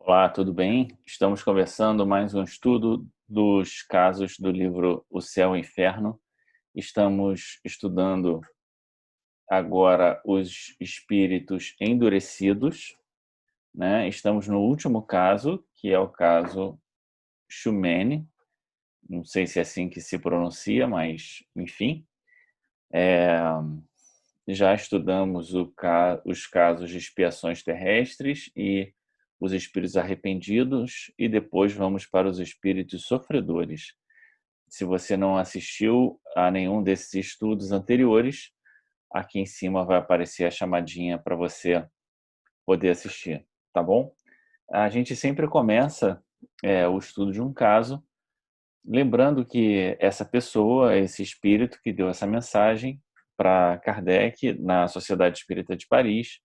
Olá, tudo bem? Estamos começando mais um estudo dos casos do livro O Céu e o Inferno. Estamos estudando agora os espíritos endurecidos, né? Estamos no último caso, que é o caso Shumene. Não sei se é assim que se pronuncia, mas enfim. Já estudamos os casos de expiações terrestres e os espíritos arrependidos, e depois vamos para os espíritos sofredores. Se você não assistiu a nenhum desses estudos anteriores, aqui em cima vai aparecer a chamadinha para você poder assistir, tá bom? A gente sempre começa o estudo de um caso, lembrando que essa pessoa, esse espírito que deu essa mensagem para Kardec na Sociedade Espírita de Paris,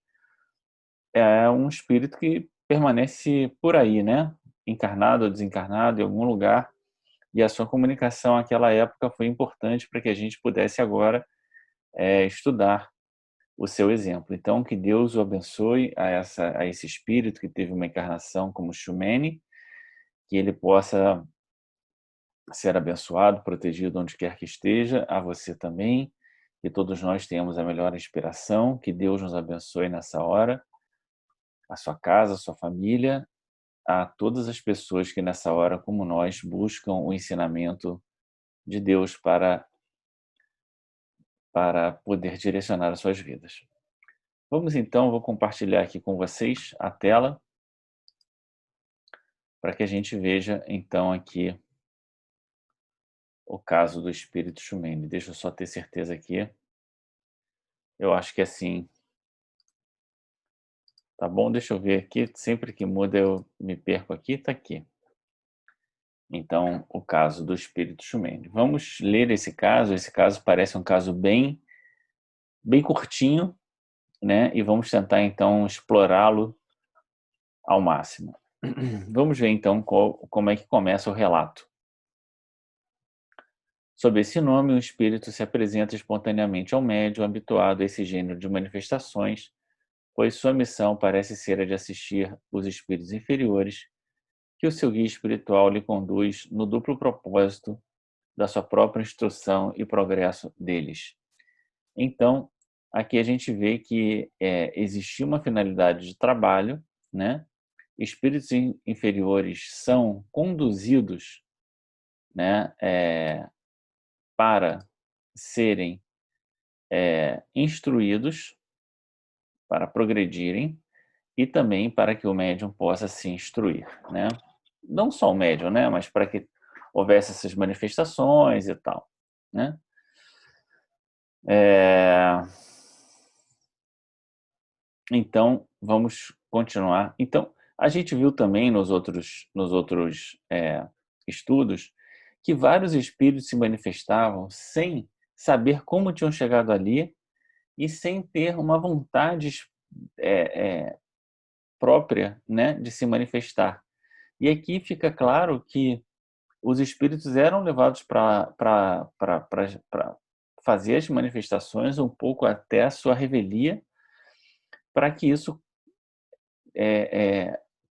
é um espírito que permanece por aí, né? Encarnado ou desencarnado em algum lugar, e a sua comunicação naquela época foi importante para que a gente pudesse agora estudar o seu exemplo. Então, que Deus o abençoe a esse espírito que teve uma encarnação como Shumene, que ele possa ser abençoado, protegido onde quer que esteja, a você também, que todos nós tenhamos a melhor inspiração, que Deus nos abençoe nessa hora, a sua casa, a sua família, a todas as pessoas que nessa hora, como nós, buscam o ensinamento de Deus para poder direcionar as suas vidas. Vamos então, vou compartilhar aqui com vocês a tela para que a gente veja então aqui o caso do espírito Shumene. Deixa eu só ter certeza aqui. Eu acho que assim, tá bom? Deixa eu ver aqui. Sempre que muda eu me perco aqui, tá aqui. Então, o caso do espírito Shumene. Vamos ler esse caso. Esse caso parece um caso bem curtinho, né? E vamos tentar então explorá-lo ao máximo. Vamos ver então como é que começa o relato. Sob esse nome, o espírito se apresenta espontaneamente ao médium habituado a esse gênero de manifestações, pois sua missão parece ser a de assistir os espíritos inferiores, que o seu guia espiritual lhe conduz no duplo propósito da sua própria instrução e progresso deles. Então, aqui a gente vê que existia uma finalidade de trabalho, né? Espíritos inferiores são conduzidos, né, para serem instruídos, para progredirem e também para que o médium possa se instruir, né? Não só o médium, né, mas para que houvesse essas manifestações e tal, né? Então, vamos continuar. Então, a gente viu também nos outros estudos que vários espíritos se manifestavam sem saber como tinham chegado ali e sem ter uma vontade própria, né, de se manifestar. E aqui fica claro que os espíritos eram levados para fazer as manifestações um pouco até a sua revelia, para que isso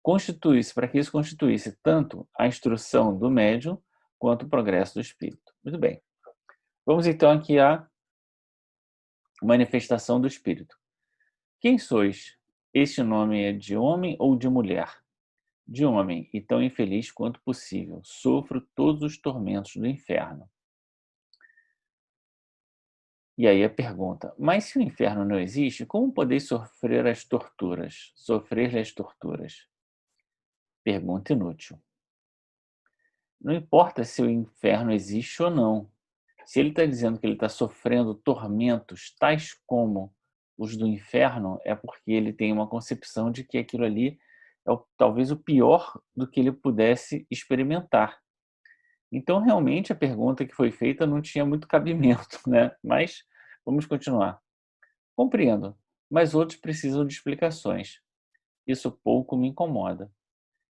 constituísse, para que isso constituísse tanto a instrução do médium quanto o progresso do espírito. Muito bem. Vamos então aqui à manifestação do espírito. Quem sois? Este nome é de homem ou de mulher? De homem, e tão infeliz quanto possível. Sofro todos os tormentos do inferno. E aí a pergunta: mas se o inferno não existe, como podeis sofrer as torturas? Sofrer as torturas? Pergunta inútil. Não importa se o inferno existe ou não. Se ele está dizendo que ele está sofrendo tormentos tais como os do inferno, é porque ele tem uma concepção de que aquilo ali é talvez o pior do que ele pudesse experimentar. Então, realmente, a pergunta que foi feita não tinha muito cabimento, né? Mas vamos continuar. Compreendo, mas outros precisam de explicações. Isso pouco me incomoda.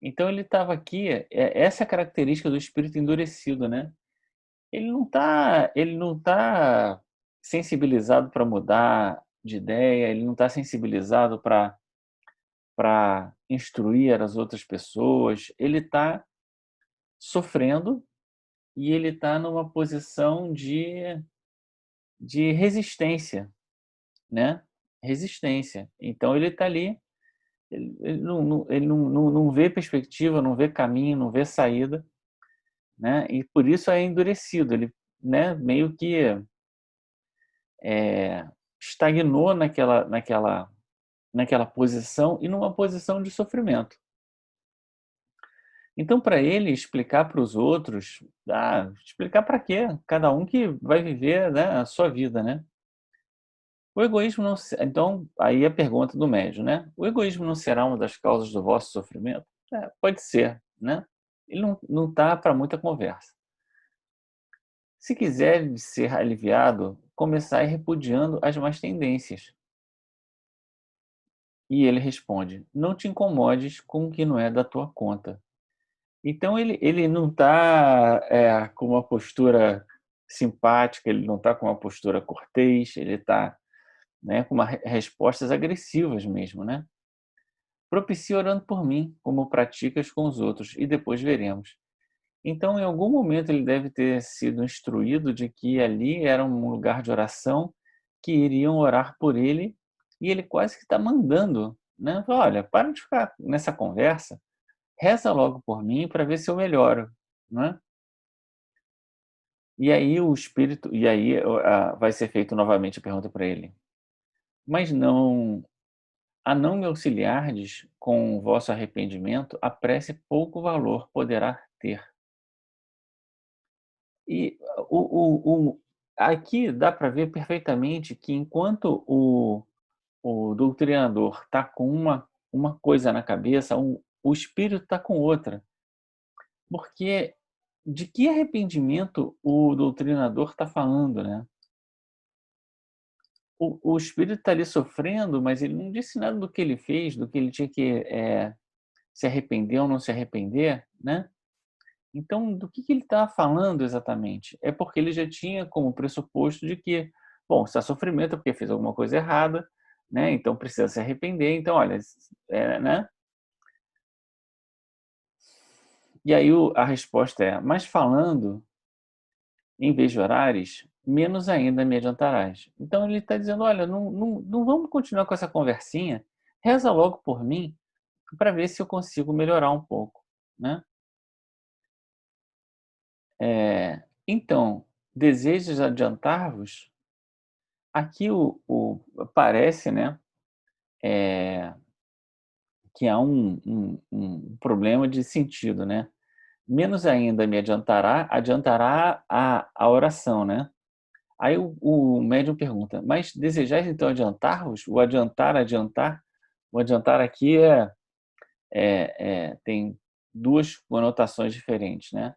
Então, ele estava aqui, essa é a característica do espírito endurecido, né? Ele não tá sensibilizado para mudar de ideia, ele não está sensibilizado para para instruir as outras pessoas, ele está sofrendo e ele está numa posição de resistência, né? Resistência. Então ele está ali, ele não vê perspectiva, não vê caminho, não vê saída, né? E por isso é endurecido. Ele, né, meio que estagnou naquela posição e numa posição de sofrimento. Então, para ele explicar para os outros, explicar para quê? Cada um que vai viver, né, a sua vida, né? O egoísmo não se... Então, aí a pergunta do médium, né? O egoísmo não será uma das causas do vosso sofrimento? Pode ser, né? Ele não tá para muita conversa. Se quiser ser aliviado, começai repudiando as más tendências. E ele responde: não te incomodes com o que não é da tua conta. Então ele não está com uma postura simpática, ele não está com uma postura cortês, ele está, né, com respostas agressivas mesmo, né? Propicia orando por mim, como praticas com os outros, e depois veremos. Então, em algum momento, ele deve ter sido instruído de que ali era um lugar de oração, que iriam orar por ele, e ele quase que está mandando, né? Olha, para de ficar nessa conversa, reza logo por mim para ver se eu melhoro, né? E aí o espírito, e aí vai ser feito novamente a pergunta para ele. Mas a não me auxiliardes com o vosso arrependimento, a prece pouco valor poderá ter. E aqui dá para ver perfeitamente que enquanto o doutrinador está com uma coisa na cabeça, o espírito está com outra. Porque de que arrependimento o doutrinador está falando, né? O espírito está ali sofrendo, mas ele não disse nada do que ele fez, do que ele tinha que se arrepender ou não se arrepender, né? Então, do que ele está falando exatamente? É porque ele já tinha como pressuposto de que, bom, se há sofrimento é porque fez alguma coisa errada, né? Então precisa se arrepender. Então, olha, né? E aí a resposta é: mas falando, em vez de orares, menos ainda me adiantarás. Então ele está dizendo: olha, não vamos continuar com essa conversinha, reza logo por mim para ver se eu consigo melhorar um pouco, né? Então, desejas adiantar-vos? Aqui parece, né, que há um problema de sentido, né? Menos ainda me adiantará a oração, né? Aí o médium pergunta: mas desejais então adiantar-vos? O adiantar aqui tem duas conotações diferentes, né?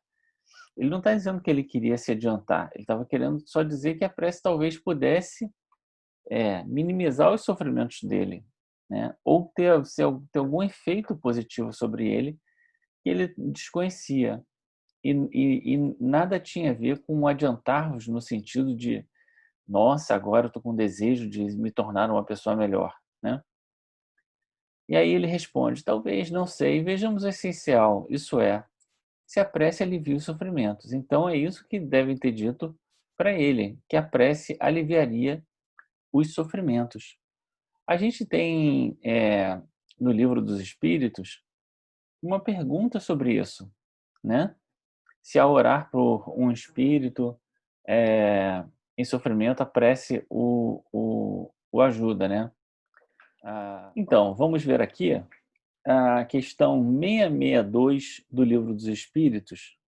Ele não está dizendo que ele queria se adiantar, ele estava querendo só dizer que a prece talvez pudesse minimizar os sofrimentos dele, né? Ou ter algum efeito positivo sobre ele que ele desconhecia. E nada tinha a ver com adiantar-vos no sentido de, nossa, agora eu estou com desejo de me tornar uma pessoa melhor, né? E aí ele responde: talvez, não sei, vejamos o essencial, isso é, se a prece alivia os sofrimentos. Então é isso que devem ter dito para ele, que a prece aliviaria os sofrimentos. A gente tem no Livro dos Espíritos uma pergunta sobre isso, né? Se ao orar por um espírito em sofrimento, a prece o ajuda, né? Então, vamos ver aqui a questão 662 do Livro dos Espíritos,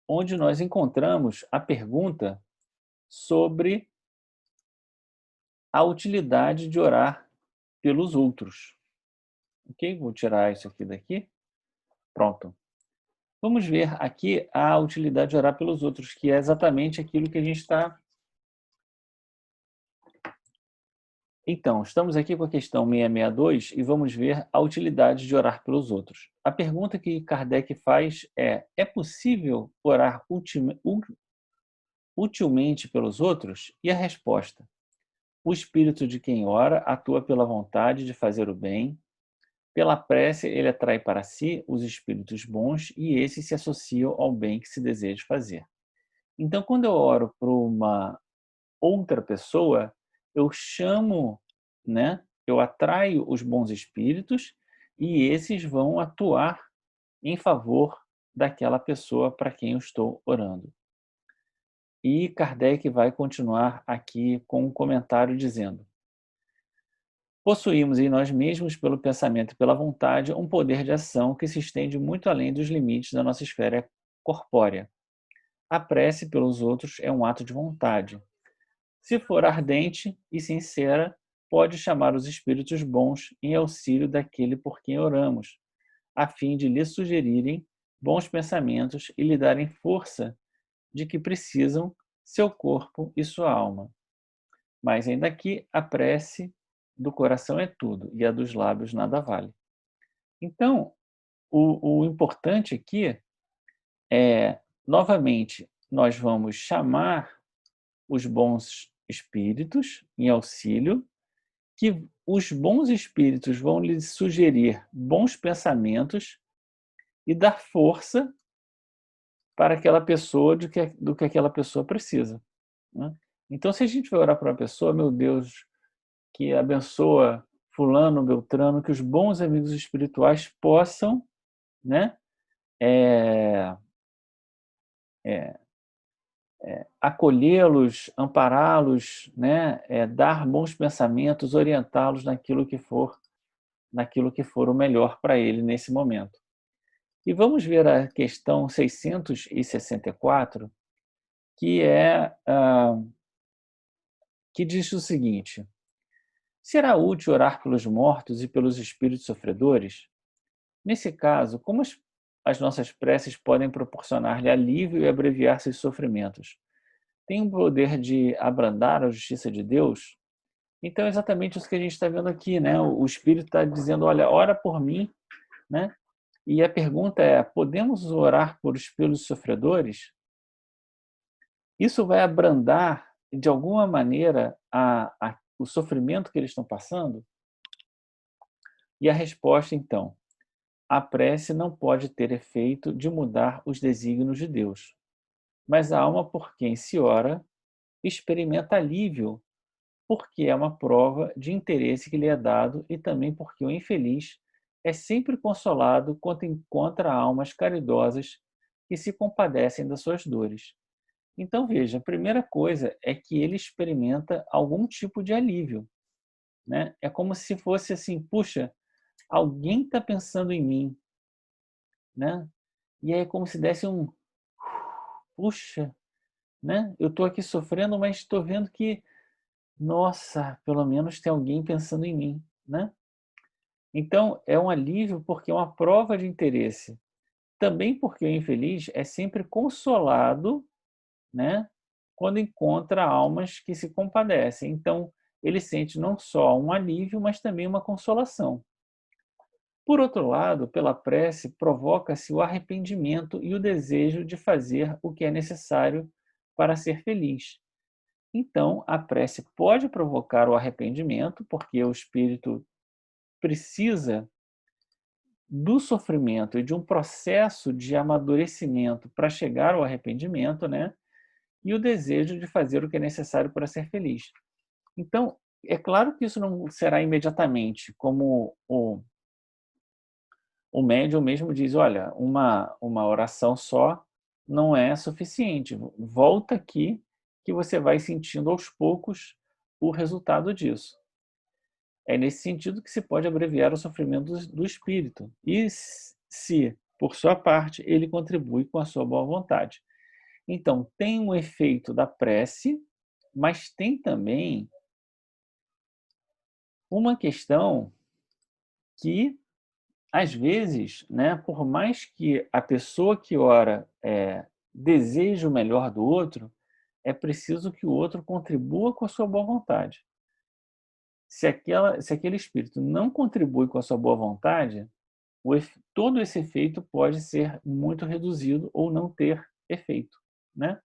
onde nós encontramos a pergunta sobre a utilidade de orar pelos outros. Ok? Vou tirar isso aqui daqui. Pronto. Vamos ver aqui a utilidade de orar pelos outros, que é exatamente aquilo que a gente está... Então, estamos aqui com a questão 662 e vamos ver a utilidade de orar pelos outros. A pergunta que Kardec faz é possível orar utilmente pelos outros? E a resposta: o espírito de quem ora atua pela vontade de fazer o bem. Pela prece, ele atrai para si os espíritos bons e esses se associam ao bem que se deseja fazer. Então, quando eu oro por uma outra pessoa, eu chamo, né? Eu atraio os bons espíritos e esses vão atuar em favor daquela pessoa para quem eu estou orando. E Kardec vai continuar aqui com um comentário dizendo: possuímos em nós mesmos, pelo pensamento e pela vontade, um poder de ação que se estende muito além dos limites da nossa esfera corpórea. A prece pelos outros é um ato de vontade. Se for ardente e sincera, pode chamar os espíritos bons em auxílio daquele por quem oramos, a fim de lhe sugerirem bons pensamentos e lhe darem força de que precisam seu corpo e sua alma. Mas ainda aqui a prece do coração é tudo, e a dos lábios nada vale. Então, o importante aqui é, novamente, nós vamos chamar os bons espíritos em auxílio, que os bons espíritos vão lhe sugerir bons pensamentos e dar força para aquela pessoa do que aquela pessoa precisa, né? Então, se a gente vai orar para uma pessoa, meu Deus, que abençoa fulano, beltrano, que os bons amigos espirituais possam, né, é, é, acolhê-los, ampará-los, né, dar bons pensamentos, orientá-los naquilo que for o melhor para ele nesse momento. E vamos ver a questão 664, que que diz o seguinte: será útil orar pelos mortos e pelos espíritos sofredores? Nesse caso, como as nossas preces podem proporcionar-lhe alívio e abreviar seus sofrimentos? Tem o poder de abrandar a justiça de Deus? Então, é exatamente isso que a gente está vendo aqui, né? O Espírito está dizendo, olha, ora por mim, né? E a pergunta é, podemos orar pelos sofredores? Isso vai abrandar, de alguma maneira, o sofrimento que eles estão passando? E a resposta, então, a prece não pode ter efeito de mudar os desígnios de Deus, mas a alma por quem se ora experimenta alívio, porque é uma prova de interesse que lhe é dado e também porque o infeliz é sempre consolado quando encontra almas caridosas que se compadecem das suas dores. Então, veja, a primeira coisa é que ele experimenta algum tipo de alívio, né? É como se fosse assim, puxa, alguém está pensando em mim, né? E aí é como se desse um, puxa, né? Eu estou aqui sofrendo, mas estou vendo que, nossa, pelo menos tem alguém pensando em mim, né? Então, é um alívio porque é uma prova de interesse. Também porque o infeliz é sempre consolado, né, quando encontra almas que se compadecem. Então, ele sente não só um alívio, mas também uma consolação. Por outro lado, pela prece, provoca-se o arrependimento e o desejo de fazer o que é necessário para ser feliz. Então, a prece pode provocar o arrependimento, porque o espírito precisa do sofrimento e de um processo de amadurecimento para chegar ao arrependimento, né? E o desejo de fazer o que é necessário para ser feliz. Então, é claro que isso não será imediatamente, como o médium mesmo diz, olha, uma oração só não é suficiente. Volta aqui que você vai sentindo aos poucos o resultado disso. É nesse sentido que se pode abreviar o sofrimento do espírito. E se, por sua parte, ele contribui com a sua boa vontade. Então, tem um efeito da prece, mas tem também uma questão que, às vezes, né, por mais que a pessoa que ora deseje o melhor do outro, é preciso que o outro contribua com a sua boa vontade. Se aquele espírito não contribui com a sua boa vontade, todo esse efeito pode ser muito reduzido ou não ter efeito, né?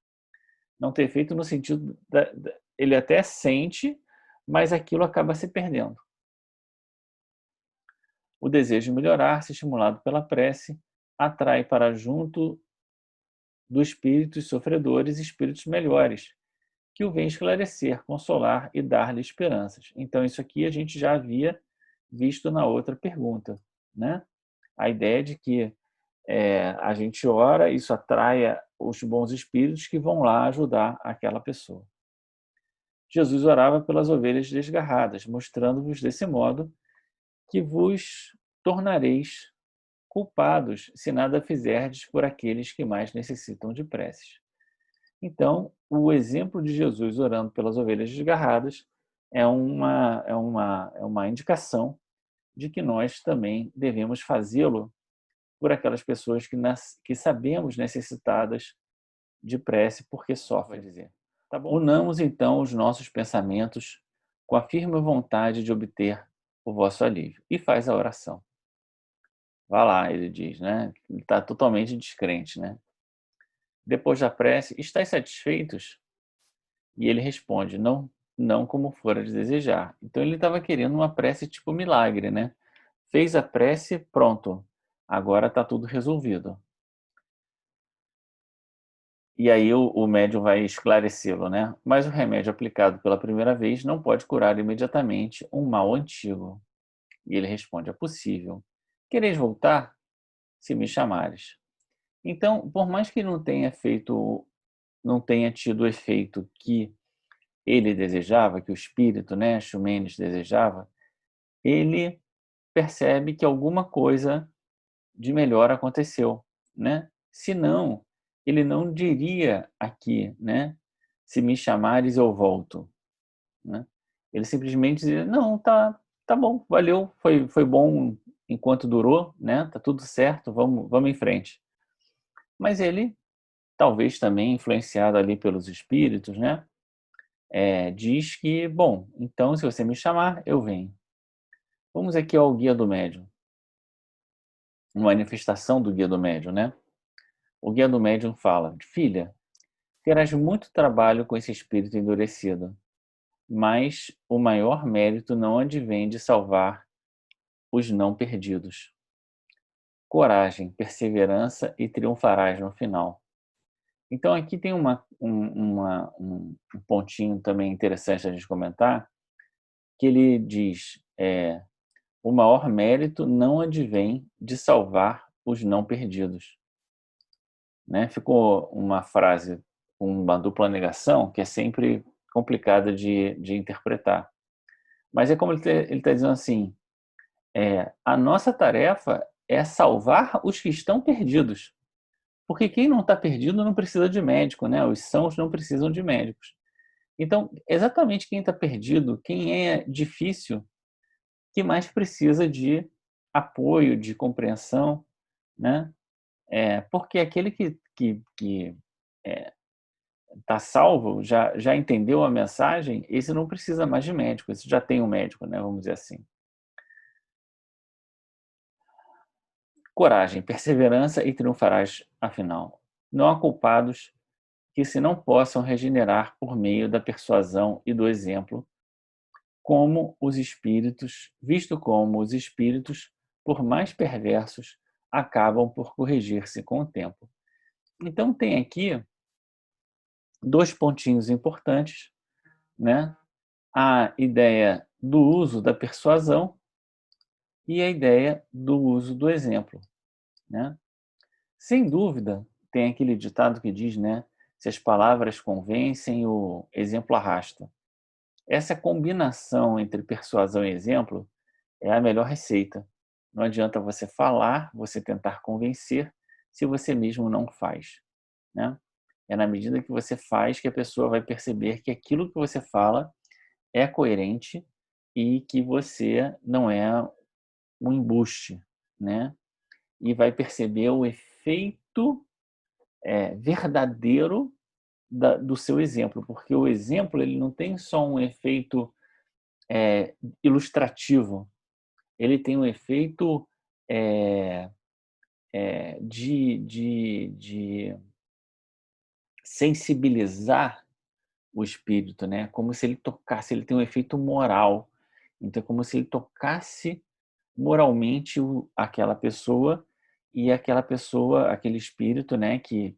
Não ter efeito no sentido ele até sente, mas aquilo acaba se perdendo. O desejo de melhorar, se estimulado pela prece, atrai para junto do espíritos sofredores espíritos melhores, que o vêm esclarecer, consolar e dar-lhe esperanças. Então, isso aqui a gente já havia visto na outra pergunta, né? A ideia de que a gente ora, isso atrai os bons espíritos que vão lá ajudar aquela pessoa. Jesus orava pelas ovelhas desgarradas, mostrando-vos desse modo que vos tornareis culpados se nada fizerdes por aqueles que mais necessitam de preces. Então, o exemplo de Jesus orando pelas ovelhas desgarradas é uma indicação de que nós também devemos fazê-lo por aquelas pessoas que sabemos necessitadas de prece porque sofrem. Dizer. Tá bom? Unamos então os nossos pensamentos com a firme vontade de obter o vosso alívio. E faz a oração. Vá lá, ele diz, né? Ele está totalmente descrente, né? Depois da prece, estáis satisfeitos? E ele responde, não, não como fora de desejar. Então ele estava querendo uma prece tipo milagre, né? Fez a prece, pronto. Agora está tudo resolvido. E aí o médium vai esclarecê-lo, né? Mas o remédio aplicado pela primeira vez não pode curar imediatamente um mal antigo. E ele responde, é possível. Quereis voltar? Se me chamares. Então, por mais que não tenha tido o efeito que ele desejava, que o espírito, né, Xumenes desejava, ele percebe que alguma coisa de melhor aconteceu, né? Se não, ele não diria aqui, né? Se me chamares, eu volto, né? Ele simplesmente dizia, não, tá bom, valeu, foi bom enquanto durou, né? Tá tudo certo, vamos em frente. Mas ele, talvez também influenciado ali pelos espíritos, né? Diz que, bom, então se você me chamar, eu venho. Vamos aqui ao guia do médium, uma manifestação do guia do médium, né? O guia do médium fala, filha, terás muito trabalho com esse espírito endurecido, mas o maior mérito não advém de salvar os não perdidos. Coragem, perseverança e triunfarás no final. Então aqui tem um pontinho também interessante a gente comentar, que ele diz, o maior mérito não advém de salvar os não perdidos. Né? Ficou uma frase com uma dupla negação que é sempre complicada de interpretar. Mas é como ele está dizendo assim, a nossa tarefa é salvar os que estão perdidos. Porque quem não está perdido não precisa de médico, né? Os sãos não precisam de médicos. Então, exatamente quem está perdido, quem é difícil, que mais precisa de apoio, de compreensão, né? Porque aquele que está salvo, já entendeu a mensagem, esse não precisa mais de médico, esse já tem um médico, né? Vamos dizer assim. Coragem, perseverança e triunfarás afinal. Não há culpados que se não possam regenerar por meio da persuasão e do exemplo, visto como os espíritos, por mais perversos, acabam por corrigir-se com o tempo. Então tem aqui dois pontinhos importantes, né? A ideia do uso da persuasão e a ideia do uso do exemplo, né? Sem dúvida, tem aquele ditado que diz, né? Se as palavras convencem, o exemplo arrasta. Essa combinação entre persuasão e exemplo é a melhor receita. Não adianta você falar, você tentar convencer, se você mesmo não faz, né? É na medida que você faz que a pessoa vai perceber que aquilo que você fala é coerente e que você não é um embuste, né? E vai perceber o efeito verdadeiro do seu exemplo, porque o exemplo ele não tem só um efeito ilustrativo, ele tem um efeito de sensibilizar o espírito, né? Como se ele tocasse, ele tem um efeito moral. Então, é como se ele tocasse moralmente aquela pessoa, e aquela pessoa, aquele espírito, né, que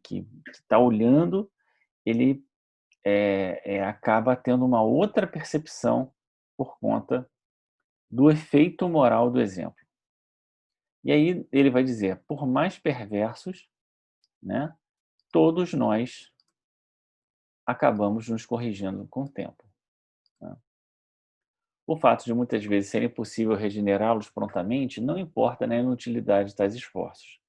está olhando, ele acaba tendo uma outra percepção por conta do efeito moral do exemplo. E aí ele vai dizer, por mais perversos, né, todos nós acabamos nos corrigindo com o tempo, né? O fato de muitas vezes ser impossível regenerá-los prontamente não importa na inutilidade de tais esforços.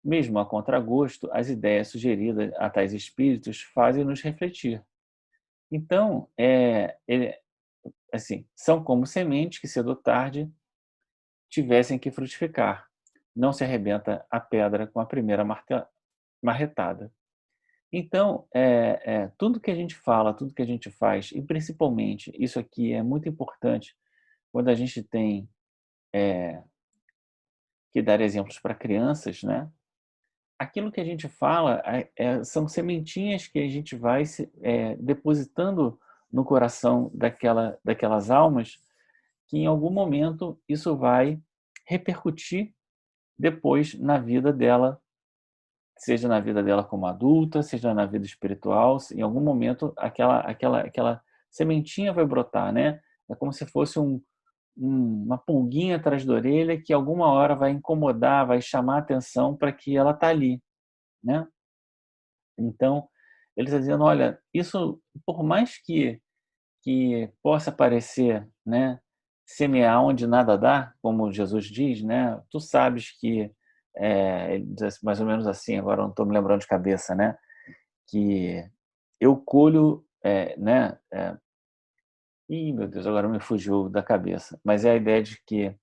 Mesmo a contragosto, as ideias sugeridas a tais espíritos fazem-nos refletir. Então, assim, são como sementes que cedo ou tarde tivessem que frutificar. Não se arrebenta a pedra com a primeira marretada. Então, tudo que a gente fala, tudo que a gente faz, e principalmente, isso aqui é muito importante, quando a gente tem que dar exemplos para crianças, né? Aquilo que a gente fala são sementinhas que a gente vai depositando no coração daquelas almas, que em algum momento isso vai repercutir depois na vida dela, seja na vida dela como adulta, seja na vida espiritual. Em algum momento aquela sementinha vai brotar, né? É como se fosse uma pulguinha atrás da orelha que alguma hora vai incomodar, vai chamar a atenção para que ela está ali, né? Então, ele está dizendo, olha, isso, por mais que possa parecer, né, semear onde nada dá, como Jesus diz, né, tu sabes que, ele diz mais ou menos assim, agora não estou me lembrando de cabeça, né, que eu colho, ih, meu Deus, agora me fugiu da cabeça, mas é a ideia de que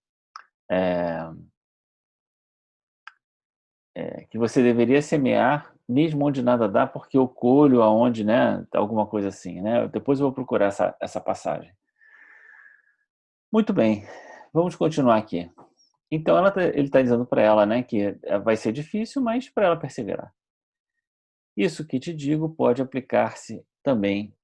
você deveria semear mesmo onde nada dá, porque eu colho aonde, né, alguma coisa assim, né? Depois eu vou procurar essa passagem. Muito bem, vamos continuar aqui. Então ele está dizendo para ela, né, que vai ser difícil, mas para ela perseverar. Isso que te digo pode aplicar-se também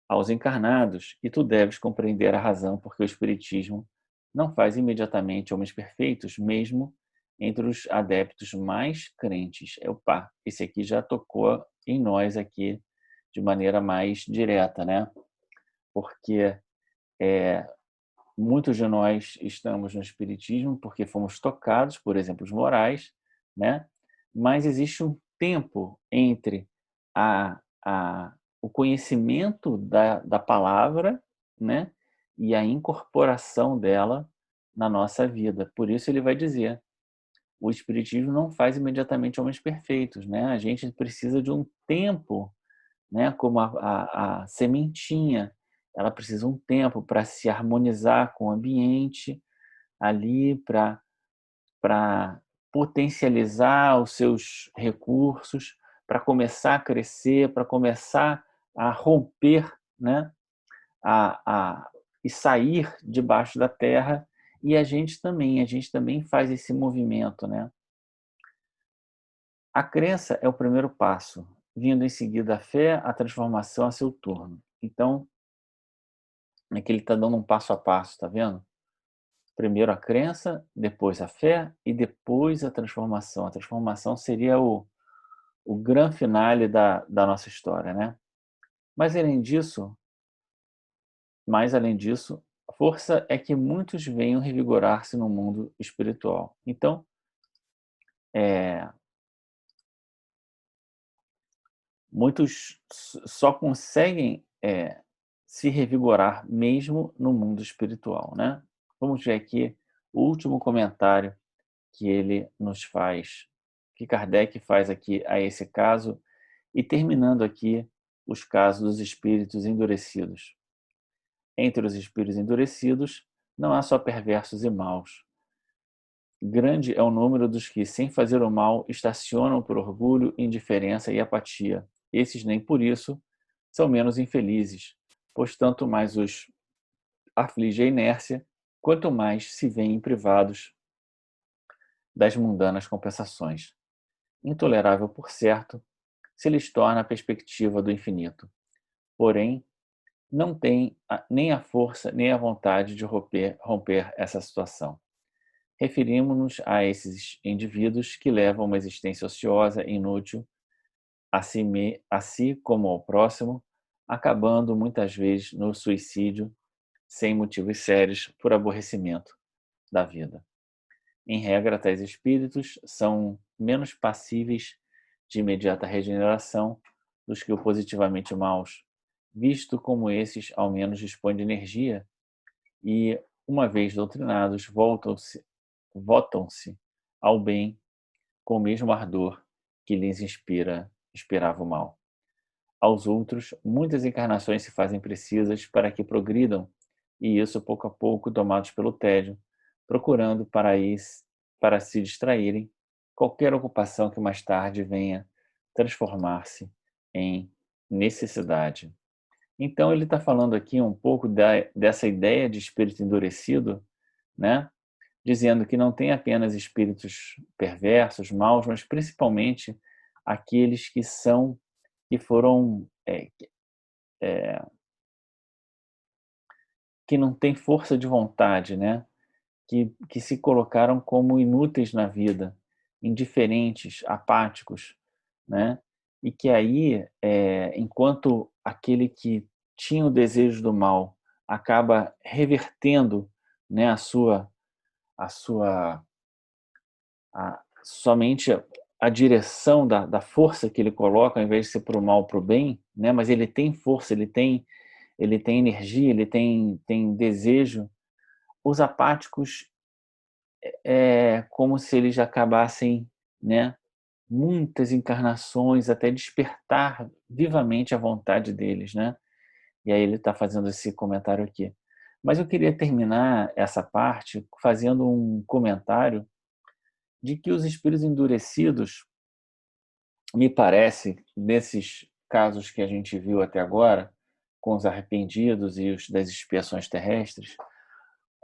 aos encarnados, e tu deves compreender a razão porque o Espiritismo não faz imediatamente homens perfeitos, mesmo entre os adeptos mais crentes. Opa, esse aqui já tocou em nós aqui de maneira mais direta, né? Porque muitos de nós estamos no Espiritismo porque fomos tocados por exemplos morais, né? Mas existe um tempo entre o conhecimento da palavra, né? E a incorporação dela na nossa vida. Por isso ele vai dizer, o Espiritismo não faz imediatamente homens perfeitos, né? A gente precisa de um tempo, né? Como a sementinha, ela precisa um tempo para se harmonizar com o ambiente ali, para potencializar os seus recursos, para começar a crescer, para começar a romper, né? E sair debaixo da terra. E a gente também faz esse movimento, né? A crença é o primeiro passo, vindo em seguida a fé, a transformação a seu turno. Então, é que ele está dando um passo a passo, tá vendo? Primeiro a crença, depois a fé e depois a transformação. A transformação seria o grande finale da nossa história, né? Mas além disso, a força é que muitos venham revigorar-se no mundo espiritual. Então, é, muitos só conseguem se revigorar mesmo no mundo espiritual, né? Vamos ver aqui o último comentário que ele nos faz, que Kardec faz aqui a esse caso, e terminando aqui os casos dos espíritos endurecidos. Entre os espíritos endurecidos, não há só perversos e maus. Grande é o número dos que, sem fazer o mal, estacionam por orgulho, indiferença e apatia. Esses nem por isso são menos infelizes, pois tanto mais os aflige a inércia, quanto mais se veem privados das mundanas compensações. Intolerável, por certo, se lhes torna a perspectiva do infinito. porém, não tem nem a força nem a vontade de romper essa situação. Referimos-nos a esses indivíduos que levam uma existência ociosa e inútil a si como ao próximo, acabando muitas vezes no suicídio sem motivos sérios por aborrecimento da vida. Em regra, tais espíritos são menos passíveis de imediata regeneração dos que o positivamente maus, visto como esses ao menos dispõem de energia e, uma vez doutrinados, votam-se ao bem com o mesmo ardor que lhes inspirava o mal. Aos outros, muitas encarnações se fazem precisas para que progridam, e isso pouco a pouco, tomados pelo tédio, procurando para se distraírem, qualquer ocupação que mais tarde venha transformar-se em necessidade. Então ele está falando aqui um pouco dessa ideia de espírito endurecido, né? Dizendo que não tem apenas espíritos perversos, maus, mas principalmente aqueles que foram que não têm força de vontade, né? Que se colocaram como inúteis na vida, indiferentes, apáticos, né? E que aí, enquanto aquele que tinha o desejo do mal acaba revertendo, né, a sua somente a direção da força que ele coloca, ao invés de ser para o mal, para o bem, né? Mas ele tem força, ele tem energia, ele tem desejo. Os apáticos é como se eles acabassem, né, muitas encarnações até despertar vivamente a vontade deles, né? E aí ele está fazendo esse comentário aqui. Mas eu queria terminar essa parte fazendo um comentário de que os espíritos endurecidos, me parece, nesses casos que a gente viu até agora, com os arrependidos e os das expiações terrestres,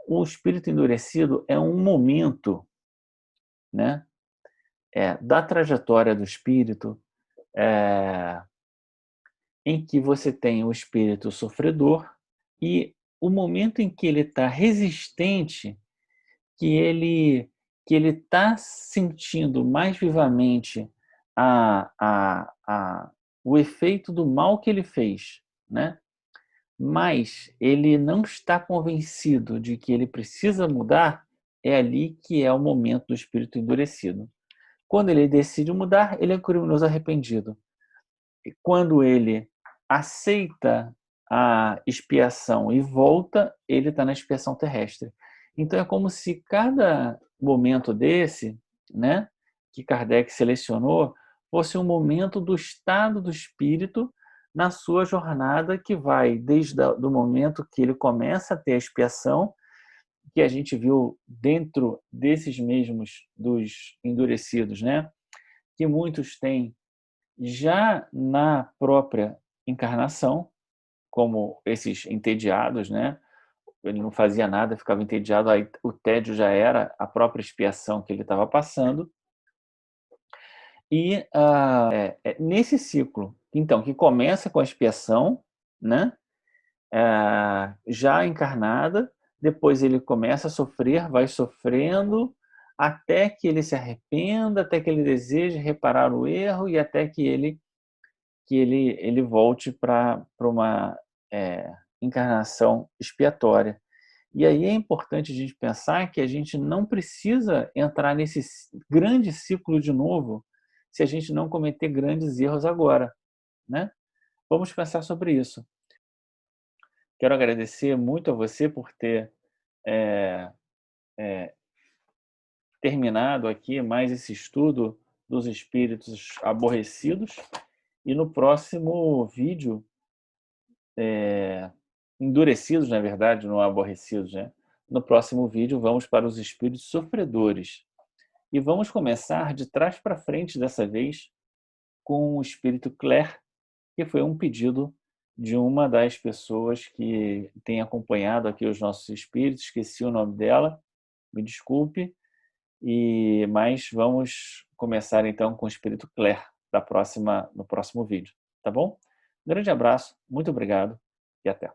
o espírito endurecido é um momento, né, da trajetória do espírito, é, em que você tem o espírito sofredor e o momento em que ele está resistente, que ele está sentindo mais vivamente o efeito do mal que ele fez, né? Mas ele não está convencido de que ele precisa mudar, é ali que é o momento do espírito endurecido. Quando ele decide mudar, ele é criminoso arrependido. E quando ele aceita a expiação e volta, ele está na expiação terrestre. Então é como se cada momento desse, né, que Kardec selecionou, fosse um momento do estado do espírito na sua jornada que vai desde o momento que ele começa a ter a expiação, que a gente viu dentro desses mesmos dos endurecidos, né, que muitos têm já na própria encarnação, como esses entediados, né? Ele não fazia nada, ficava entediado, aí o tédio já era a própria expiação que ele estava passando. E nesse ciclo, então, que começa com a expiação, né? Já encarnada, depois ele começa a sofrer, vai sofrendo, até que ele se arrependa, até que ele deseje reparar o erro e até que ele volte para uma encarnação expiatória. E aí é importante a gente pensar que a gente não precisa entrar nesse grande ciclo de novo se a gente não cometer grandes erros agora, né? Vamos pensar sobre isso. Quero agradecer muito a você por ter é, terminado aqui mais esse estudo dos espíritos aborrecidos. E no próximo vídeo, endurecidos, na verdade, não aborrecidos, né? No próximo vídeo, vamos para os espíritos sofredores. E vamos começar de trás para frente dessa vez com o espírito Claire, que foi um pedido de uma das pessoas que tem acompanhado aqui os nossos espíritos. Esqueci o nome dela, me desculpe. Mas vamos começar então com o espírito Claire no próximo vídeo, tá bom? Grande abraço, muito obrigado e até.